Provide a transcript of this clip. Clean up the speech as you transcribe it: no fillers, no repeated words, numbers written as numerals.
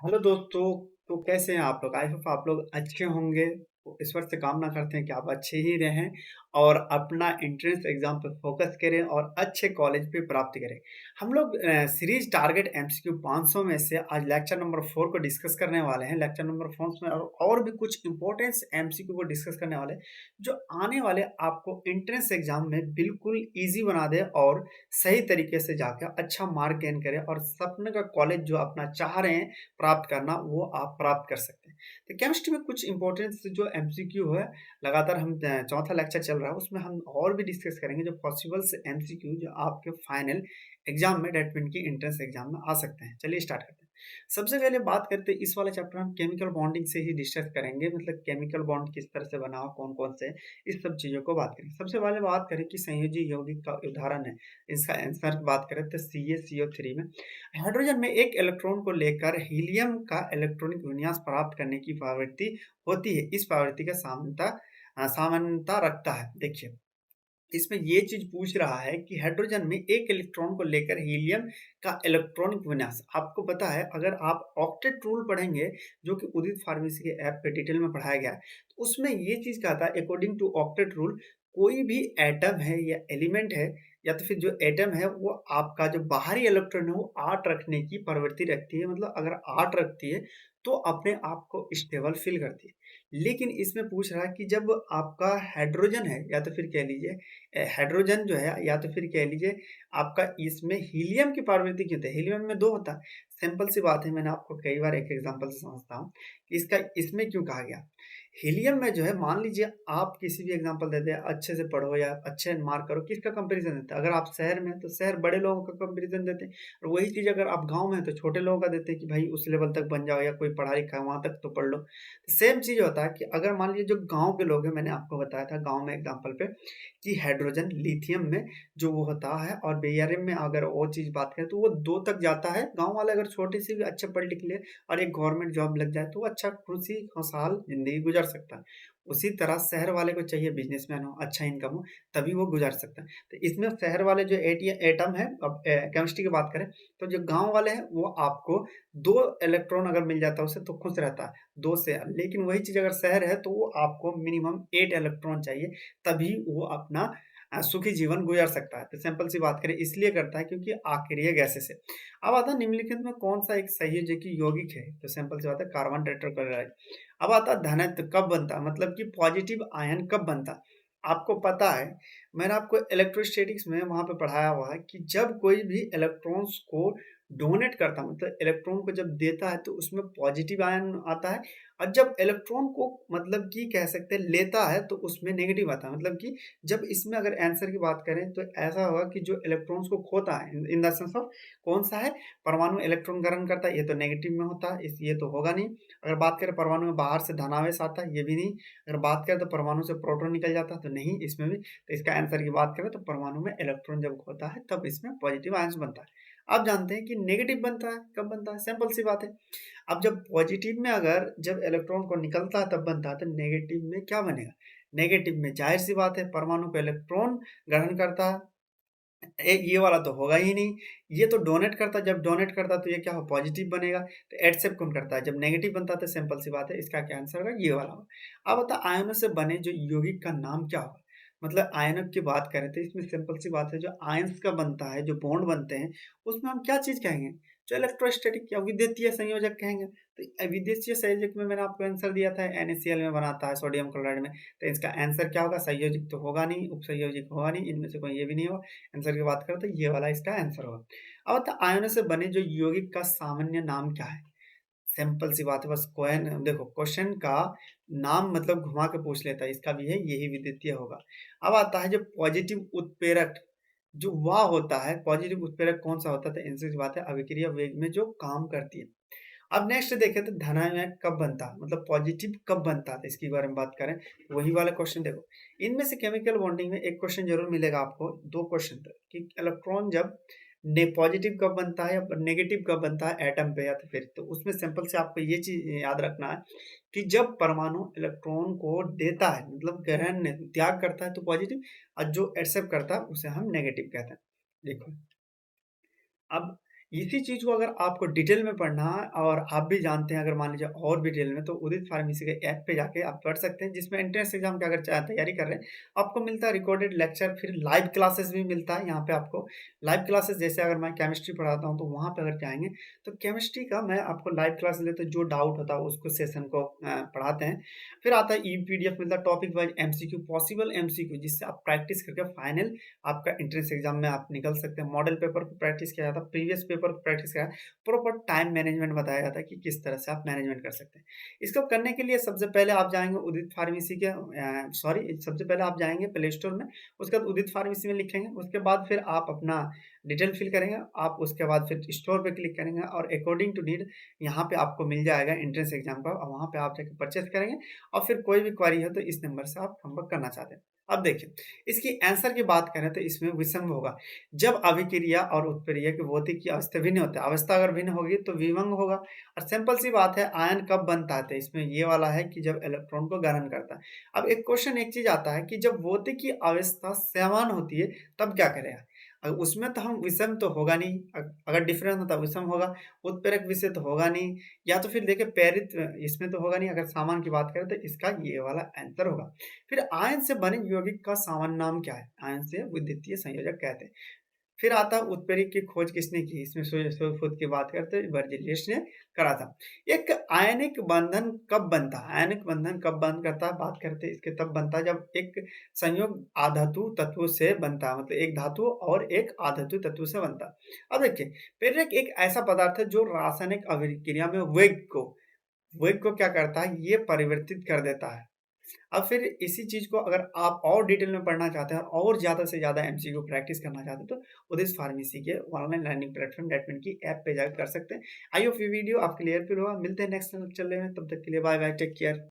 Hello दोस्तों। तो कैसे हैं आप लोग? आई होप आप लोग अच्छे होंगे। तो ईश्वर से कामना करते हैं कि आप अच्छे ही रहें और अपना एंट्रेंस एग्जाम पर फोकस करें और अच्छे कॉलेज पे प्राप्त करें। हम लोग सीरीज टारगेट एमसीक्यू 500 में से आज लेक्चर नंबर 4 को डिस्कस करने वाले हैं। लेक्चर नंबर 4 में और भी कुछ इंपॉर्टेंस एमसीक्यू को डिस्कस करने वाले हैं जो आने वाले आपको एंट्रेंस एग्जाम में बिल्कुल ईजी बना दे और सही तरीके से जाकर अच्छा मार्क गेन करें और सपने का कॉलेज जो अपना चाह रहे हैं प्राप्त करना वो आप प्राप्त कर सकते हैं। तो केमिस्ट्री में कुछ इंपॉर्टेंस जो एमसीक्यू है, लगातार हम चौथा लेक्चर चल रहा है उसमें हम और भी डिस्कस करेंगे जो पॉसिबल्स एमसीक्यू जो आपके फाइनल एग्जाम में डेट की एंट्रेंस एग्जाम में आ सकते हैं। चलिए स्टार्ट करते हैं। सबसे पहले बात करते हैं इस वाले चैप्टर हम केमिकल बॉन्डिंग से ही डिस्कस करेंगे, मतलब केमिकल बॉन्ड किस तरह से बना हो, कौन कौन से, इस सब चीजों को बात करेंगे। सबसे पहले बात करें कि संयोजी यौगिक का उदाहरण है, इसका आंसर बात करें तो CaCO3 में हाइड्रोजन में एक इलेक्ट्रॉन को लेकर हीलियम का इलेक्ट्रॉनिक विन्यास प्राप्त करने की प्रवृत्ति होती है। इस प्रवृत्ति का सामान्यता रखता है। देखिए, इसमें ये चीज पूछ रहा है कि हाइड्रोजन में एक इलेक्ट्रॉन को लेकर हीलियम का इलेक्ट्रॉनिक विन्यास। आपको पता है, अगर आप ऑक्टेट रूल पढ़ेंगे जो कि उदित फार्मेसी के ऐप पे डिटेल में पढ़ाया गया है, तो उसमें ये चीज कहता है अकॉर्डिंग टू ऑक्टेट रूल कोई भी एटम है या एलिमेंट है या तो फिर जो एटम है वो आपका जो बाहरी इलेक्ट्रॉन है वो 8 रखने की प्रवृत्ति रखती है। मतलब अगर 8 रखती है तो अपने आप को स्टेबल फील करती है। लेकिन इसमें पूछ रहा है कि जब आपका हाइड्रोजन है या तो फिर कह लीजिए हाइड्रोजन जो है या तो फिर कह लीजिए आपका इसमें हीलियम की प्रवृत्ति क्यों होती है? हीलियम में 2 होता है। सिंपल सी बात है, मैंने आपको कई बार एक एग्जांपल से समझता हूँ कि इसका इसमें क्यों कहा गया। हीलियम में जो है, मान लीजिए आप किसी भी एग्जांपल देते हैं, अच्छे से पढ़ो या अच्छे मार्क करो, किसका कंपैरिजन देते हैं? अगर आप शहर में हैं तो शहर बड़े लोगों का कंपैरिजन देते हैं, और वही चीज़ अगर आप गाँव में हैं तो छोटे लोगों का देते हैं कि भाई उस लेवल तक बन जाओ या कोई पढ़ा लिखा है वहाँ तक तो पढ़ लो। सेम चीज़ होता है कि अगर मान लीजिए जो गाँव के लोग हैं, मैंने आपको बताया था गाँव में एग्जांपल पे कि हाइड्रोजन लिथियम में जो वो होता है, और बेरियम में अगर वो चीज़ बात करें तो वो 2 तक जाता है। गाँव वाले अगर छोटे से भी अच्छे पढ़ लिख ले और एक गवर्नमेंट जॉब लग जाए तो वो अच्छा खुशी खुशहाल ज़िंदगी गुज़ार सकता है। उसी तरह शहर वाले को चाहिए बिज़नेसमैन हो, अच्छा इनकम हो, तभी वो गुज़ार सकता है। तो इसमें शहर वाले जो एटम है, अब केमिस्ट्री की बात करें तो जो गाँव वाले हैं वो आपको 2 इलेक्ट्रॉन अगर मिल जाता है उससे तो खुश रहता है, 2 से। लेकिन वही चीज़ अगर शहर है तो वो आपको मिनिमम 8 इलेक्ट्रॉन चाहिए, तभी वो अपना सुखी जीवन गुजार सकता है। तो सिंपल सी बात करें इसलिए करता है क्योंकि आक्रिय गैसें से। अब आता है निम्नलिखित में कौन सा एक संयोजकी यौगिक है? तो सिंपल सी बात है, कार्बन टेट्राक्लोराइड। अब आता है धनत्व कब बनता है, मतलब कि पॉजिटिव आयन कब बनता है। आपको पता है, मैंने आपको इलेक्ट्रोस्टैटिक्स में वहां पे पढ़ाया हुआ है कि जब कोई भी इलेक्ट्रॉन्स को डोनेट करता है, मतलब इलेक्ट्रॉन को जब देता है तो उसमें पॉजिटिव आयन आता है, और जब इलेक्ट्रॉन को मतलब कि कह सकते हैं लेता है तो उसमें नेगेटिव आता है। मतलब कि जब इसमें अगर आंसर की बात करें तो ऐसा होगा कि जो इलेक्ट्रॉन्स को खोता है इन द सेंस ऑफ कौन सा है, परमाणु इलेक्ट्रॉन ग्रहण करता है, ये तो नेगेटिव में होता है, इस ये तो होगा नहीं। अगर बात करें परमाणु में बाहर से धनावेश आता है, ये भी नहीं। अगर बात करें तो परमाणु से प्रोटॉन निकल जाता है, तो नहीं इसमें भी। तो इसका आंसर की बात करें तो परमाणु में इलेक्ट्रॉन जब होता है तब इसमें पॉजिटिव आयंस बनता है। आप जानते हैं कि नेगेटिव बनता है कब बनता है, सिंपल सी बात है। अब जब पॉजिटिव में अगर जब इलेक्ट्रॉन को निकलता है तब बनता है, तो नेगेटिव में क्या बनेगा? नेगेटिव में जाहिर सी बात है परमाणु को इलेक्ट्रॉन ग्रहण करता है, ये वाला तो होगा ही नहीं। ये तो डोनेट करता है, जब डोनेट करता है तो ये क्या हो, पॉजिटिव बनेगा। तो एक्सेप्ट कौन करता है, जब नेगेटिव बनता है। तो सिंपल सी बात है, इसका क्या आंसर होगा, ये वाला होगा। अब बता, आयनों से बने जो यौगिक का नाम क्या होगा? मतलब आयनों की बात करें तो इसमें सिंपल सी बात है, जो आयंस का बनता है, जो बॉन्ड बनते हैं, उसमें हम क्या चीज कहेंगे? जो इलेक्ट्रोस्टैटिक या विद्युतीय संयोजक कहेंगे। तो विद्युतीय संयोजक में मैंने आपको आंसर दिया था, NaCl में बनाता है, सोडियम क्लोराइड में। तो इसका आंसर क्या होगा? संयोजक तो होगा नहीं, उपसंयोजक होगा नहीं, इनमें से कोई ये भी नहीं होगा। आंसर की बात करें तो ये वाला इसका आंसर होगा। अब बता, आयनों से बने जो यौगिक का सामान्य नाम क्या है? सिंपल सी बात है, बस क्वेश्चन देखो, क्वेश्चन का नाम मतलब घुमा के पूछ लेता है, इसका भी है, यही विद्युतीय होगा। अब आता है जो पॉजिटिव उत्प्रेरक, जो वाह होता है, पॉजिटिव उत्प्रेरक कौन सा होता है? तो आंसर की बात है, अभिक्रिया वेग में जो काम करती है। अब नेक्स्ट देखें तो धनायन कब बनता है, मतलब पॉजिटिव कब बनता है, तो इसके बारे में बात करें तो वही वाला क्वेश्चन देखो। इनमें से केमिकल बॉन्डिंग में एक क्वेश्चन जरूर मिलेगा आपको, 2 क्वेश्चन तक, कि इलेक्ट्रॉन जब ने पॉजिटिव कब बनता है या नेगेटिव कब बनता है एटम पे, या तो फिर तो उसमें सिंपल से आपको ये चीज याद रखना है कि जब परमाणु इलेक्ट्रॉन को देता है, मतलब ग्रहण त्याग करता है तो पॉजिटिव, और जो एक्सेप्ट करता है उसे हम नेगेटिव कहते हैं। देखो, अब इसी चीज़ को अगर आपको डिटेल में पढ़ना है और आप भी जानते हैं अगर मान लीजिए और भी डिटेल में तो उदित फार्मेसी के ऐप पे जाके आप पढ़ सकते हैं जिसमें एंट्रेंस एग्जाम की अगर तैयारी कर रहे हैं आपको मिलता है रिकॉर्डेड लेक्चर फिर लाइव क्लासेस भी मिलता है यहाँ पे आपको लाइव क्लासेस जैसे अगर मैं केमिस्ट्री पढ़ाता हूँ तो वहाँ पे अगर जाएंगे तो केमिस्ट्री का मैं आपको लाइव क्लास लेते जो डाउट होता है उसको सेशन को पढ़ाते हैं फिर आता है ई पीडीएफ मिलता है topic wise MCQ possible MCQ जिससे आप प्रैक्टिस करके फाइनल आपका एंट्रेंस एग्जाम में आप निकल सकते हैं मॉडल पेपर को प्रैक्टिस किया जाता है प्रीवियस पेपर को प्रैक्टिस किया प्रॉपर टाइम मैनेजमेंट बताया जाता है कि किस तरह से आप मैनेजमेंट कर सकते हैं इसको करने के लिए सबसे पहले आप जाएंगे उदित फार्मेसी के सॉरी सबसे पहले आप जाएंगे प्ले स्टोर में उसके बाद उदित फार्मेसी में लिखेंगे उसके बाद फिर आप अपना डिटेल फिल करेंगे आप उसके बाद फिर स्टोर पे क्लिक करेंगे और अकॉर्डिंग टू नीड यहाँ पे आपको मिल जाएगा एंट्रेंस एग्जाम का और वहाँ पे आप जाकर परचेस करेंगे और फिर कोई भी क्वारी है तो इस नंबर से आप संपर्क करना चाहते हैं अब देखिए इसकी आंसर की बात करें तो इसमें विसंग होगा जब अभिक्रिया और उत्प्रेरिया की भौतिक की अवस्था भिन्न होते हैं अवस्था अगर भिन्न होगी तो विभंग होगा और सिंपल सी बात है आयन कब बनता है तो इसमें ये वाला है कि जब इलेक्ट्रॉन को ग्रहण करता है अब एक क्वेश्चन एक चीज आता है कि जब भौतिक की अवस्था समान होती है तब क्या करेगा उसमें तो हम विषम तो होगा नहीं अगर डिफरेंस होता विषम होगा उत्प्रेरक विषय तो होगा नहीं या तो फिर देखिए प्रेरित इसमें तो होगा नहीं अगर सामान की बात करें तो इसका ये वाला आंसर होगा फिर आयन से बने यौगिक का सामान्य नाम क्या है आयन से विद्युतीय संयोजक कहते हैं फिर आता है उत्प्रेरक की खोज किसने की इसमें खुद की बात करते हैं बर्जेलियस ने करा था एक आयनिक बंधन कब बनता है आयनिक बंधन कब बंद करता है बात करते हैं इसके तब बनता है जब एक संयोग आधातु तत्व से बनता है मतलब एक धातु और एक आधातु तत्व से बनता है अब देखिए प्रेरक एक ऐसा पदार्थ है जो रासायनिक अभिक्रिया में वेग को क्या करता है ये परिवर्तित कर देता है अब फिर इसी चीज को अगर आप और डिटेल में पढ़ना चाहते हैं और ज्यादा से ज्यादा एमसीक्यू प्रैक्टिस करना चाहते हैं तो उदित फार्मेसी के ऑनलाइन लर्निंग प्लेटफॉर्म डेटमेंट की ऐप पे जाकर कर सकते हैं आई होप ये वीडियो आपके लिए हेल्पफुल होगा मिलते हैं नेक्स्ट लेक्चर में तब तक के लिए बाय बाय टेक केयर